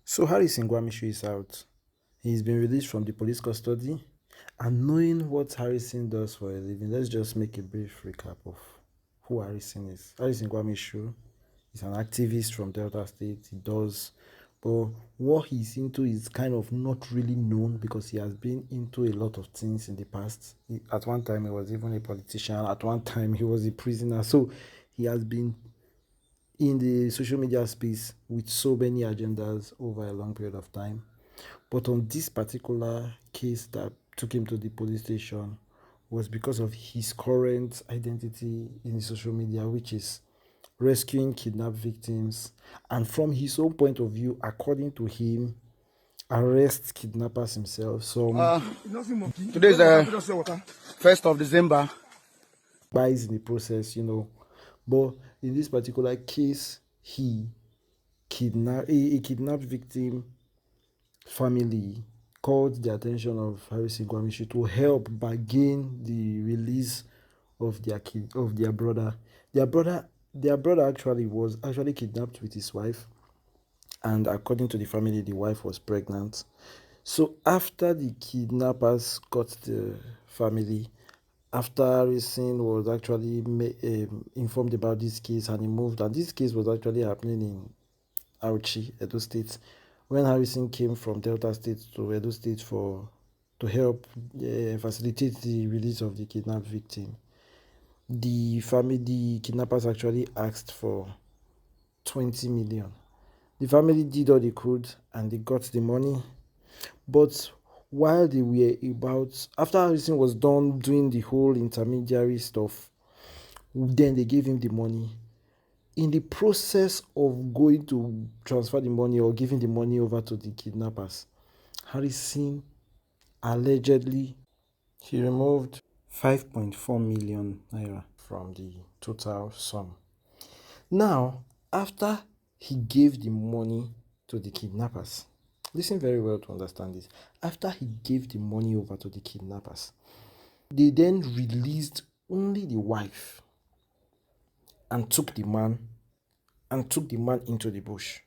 So Harrison Gwamnishu is out. He's been released from the police custody. And knowing what Harrison does for a living, let's just make a brief recap of who Harrison is. Harrison Gwamnishu is an activist from Delta State. But what he's into is kind of not really known because he has been into a lot of things in the past. At one time, he was even a politician. At one time, he was a prisoner. So he has been in the social media space with so many agendas over a long period of time. But on this particular case that took him to the police station was because of his current identity in the social media, which is rescuing kidnapped victims. And from his own point of view, according to him, arrest kidnappers himself. Today is the 1st of December. Buys in the process. But in this particular case, he kidnapped a kidnapped victim family called the attention of Harrison Gwamnishu to help bargain the release of their brother. Their brother actually was kidnapped with his wife, and according to the family, the wife was pregnant. So after the kidnappers got the family, after Harrison was actually informed about this case and he moved, and this case was actually happening in Auchi, Edo State, when Harrison came from Delta State to Edo State to help facilitate the release of the kidnapped victim. The kidnappers actually asked for 20 million. The family did all they could and they got the money. But while they were after Harrison was done doing the whole intermediary stuff, then they gave him the money. In the process of going to transfer the money or giving the money over to the kidnappers, Harrison allegedly he removed 5.4 million naira from the total sum. Now, after he gave the money to the kidnappers, listen very well to understand this. After he gave the money over to the kidnappers, they then released only the wife and took the man into the bush.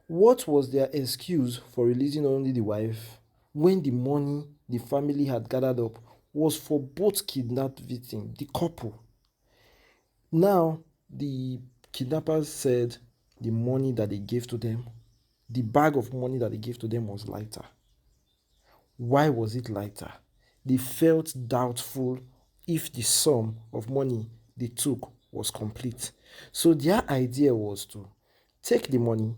What was their excuse for releasing only the wife when the money the family had gathered up was for both kidnapped victims, the couple? Now, the kidnappers said the money that they gave to them, the bag of money that they gave to them was lighter. Why was it lighter? They felt doubtful if the sum of money they took was complete. So their idea was to take the money,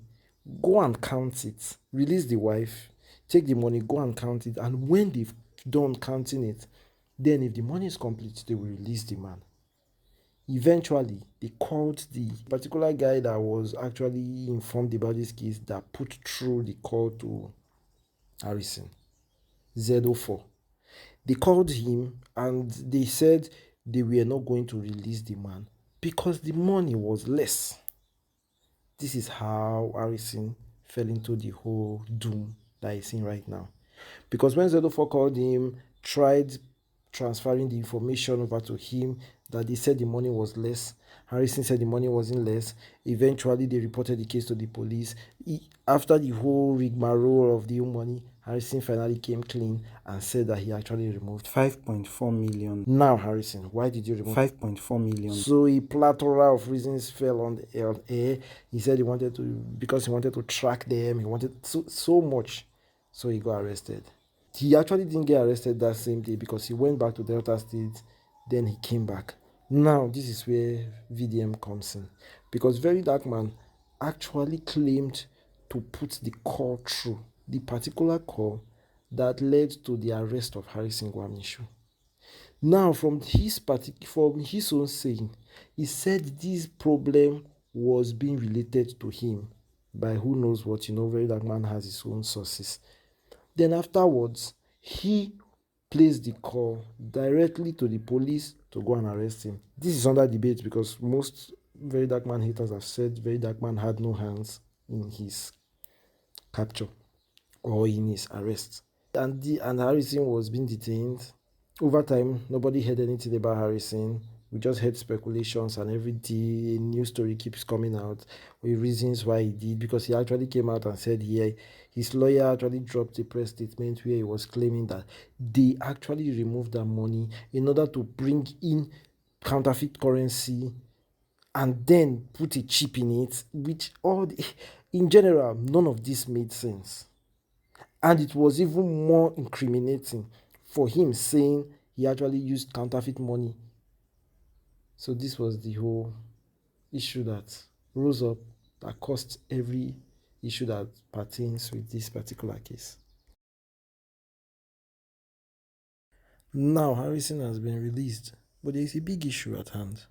go and count it, release the wife, take the money, go and count it, and when they've done counting it, then if the money is complete, they will release the man. Eventually, they called the particular guy that was actually informed about this case that put through the call to Harrison, Z04. They called him and they said they were not going to release the man because the money was less. This is how Harrison fell into the whole doom that he's in right now. Because when Z04 called him, tried transferring the information over to him that they said the money was less. Harrison said the money wasn't less. Eventually, they reported the case to the police. After the whole rigmarole of the money, Harrison finally came clean and said that he actually removed 5.4 million. Now, Harrison, why did you remove 5.4 million? So a plethora of reasons fell on air. He said because he wanted to track them. He wanted so much. So he got arrested. He actually didn't get arrested that same day because he went back to Delta State, then he came back. Now, this is where VDM comes in because Very Dark Man actually claimed to put the call through, the particular call that led to the arrest of Harrison Gwamnishu. Now, from his own saying, he said this problem was being related to him by who knows what. Very Dark Man has his own sources. Then afterwards, he placed the call directly to the police to go and arrest him. This is under debate because most Very Dark Man haters have said Very Dark Man had no hands in his capture or in his arrest. And Harrison was being detained. Over time, nobody heard anything about Harrison. We just heard speculations, and every day a new story keeps coming out with reasons why he did, because he actually came out and said, yeah, his lawyer actually dropped a press statement where he was claiming that they actually removed that money in order to bring in counterfeit currency and then put a chip in it, which in general, none of this made sense. And it was even more incriminating for him saying he actually used counterfeit money. So this was the whole issue that rose up that caused every issue that pertains with this particular case. Now Harrison has been released, but there is a big issue at hand.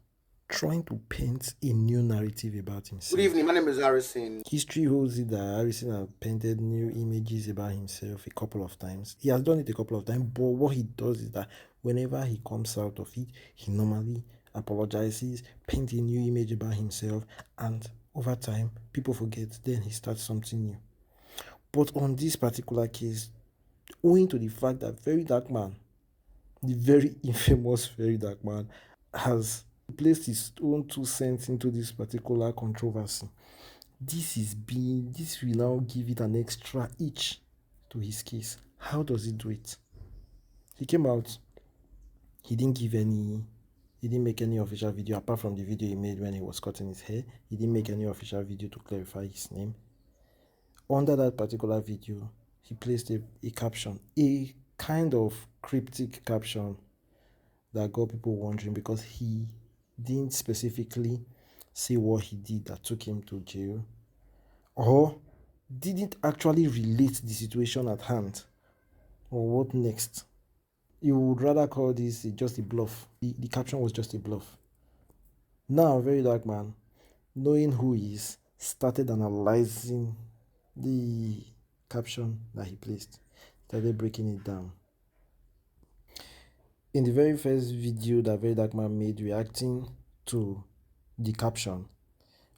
Trying to paint a new narrative about himself. Good evening, my name is Harrison. History holds it that Harrison has painted new images about himself a couple of times. He has done it a couple of times, but what he does is that whenever he comes out of it, he normally apologizes, paints a new image about himself, and over time, people forget, then he starts something new. But on this particular case, owing to the fact that Very Dark Man, the very infamous Very Dark Man, has placed his own 2 cents into this particular controversy, this will now give it an extra edge to his case. How does he do it? He came out, he didn't make any official video apart from the video he made when he was cutting his hair. He didn't make any official video to clarify his name. Under that particular video, he placed a caption, a kind of cryptic caption that got people wondering, because he didn't specifically say what he did that took him to jail, or didn't actually relate the situation at hand or what next. You would rather call this just a bluff. The caption was just a bluff. Now, Very Dark Man, knowing who he is, started analyzing the caption that he placed, started breaking it down. In the very first video that Very Dark Man made reacting to the caption,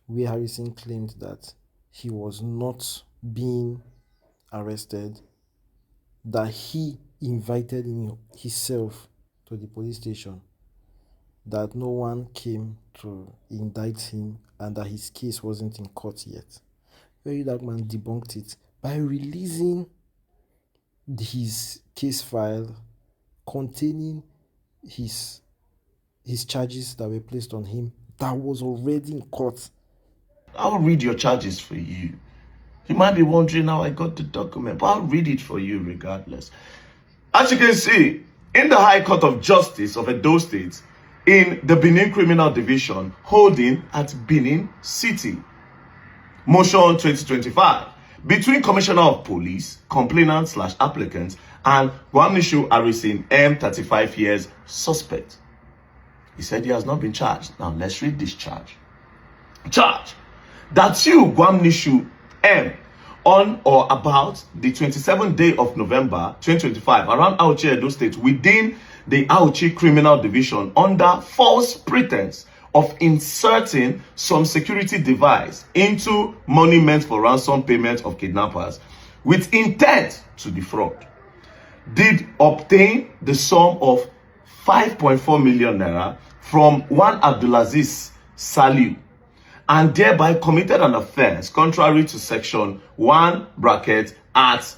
where Harrison claimed that he was not being arrested, that he invited himself to the police station, that no one came to indict him, and that his case wasn't in court yet. Very Dark Man debunked it by releasing his case file containing his charges that were placed on him that was already in court. I'll read your charges for you. You might be wondering how I got the document, but I'll read it for you regardless. As you can see, in the High Court of Justice of Edo State, in the Benin Criminal Division, holding at Benin City, Motion 2025, between Commissioner of Police, complainant/applicant, and Gwamnishu Harrison, 35 years, suspect. He said he has not been charged. Now let's read this charge. Charge that you, Gwamnishu M, on or about the 27th day of November 2025, around Auchi, Edo State, within the Auchi Criminal Division, under false pretense of inserting some security device into money meant for ransom payment of kidnappers with intent to defraud, did obtain the sum of 5.4 million naira from one Abdulaziz Saliu, and thereby committed an offense contrary to section 1 bracket at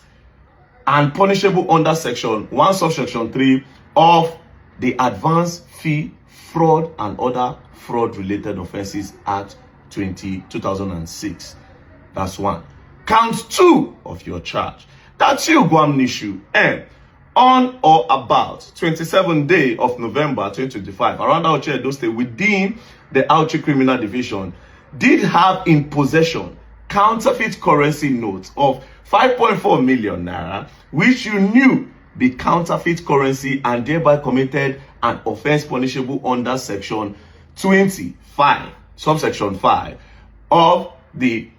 and punishable under section 1 subsection 3 of the Advance Fee Fraud and Other Fraud Related Offenses Act 2006. That's one. Count 2 of your charge. That's you, Gwamnishu M, on or about 27th day of November 2025, around Auchi, Edo State, within the Auchi Criminal Division, did have in possession counterfeit currency notes of 5.4 million naira, which you knew be counterfeit currency, and thereby committed an offense punishable under section 25, subsection 5 of the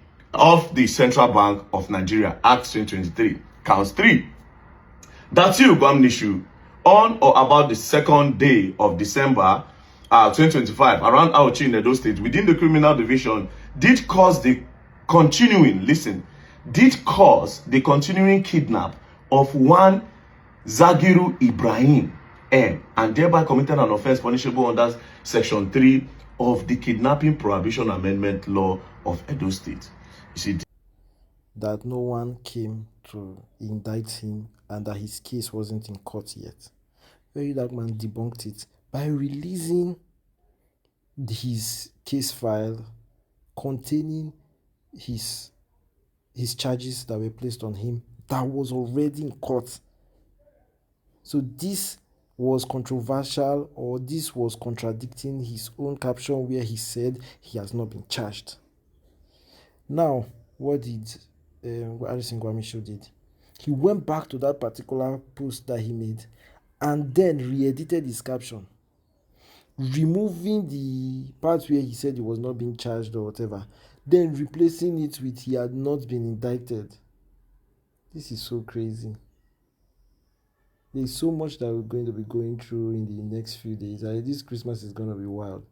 Central Bank of Nigeria Act 2023. Counts 3. That's you, Gwamnishu, on or about the 2nd day of December 2025, around Auchi in Edo State, within the Criminal Division, did cause the continuing kidnap of one Zagiru Ibrahim, and thereby committed an offense punishable under Section 3 of the Kidnapping Prohibition Amendment Law of Edo State. You see, that no one came to indict him and that his case wasn't in court yet. Very Dark Man debunked it by releasing his case file containing his charges that were placed on him that was already in court. So this was controversial, or this was contradicting his own caption where he said he has not been charged. Now, what did Harrison Gwamnishu did? He went back to that particular post that he made and then re-edited his caption, removing the part where he said he was not being charged or whatever, then replacing it with he had not been indicted. This is so crazy. There's so much that we're going to be going through in the next few days. This Christmas is going to be wild.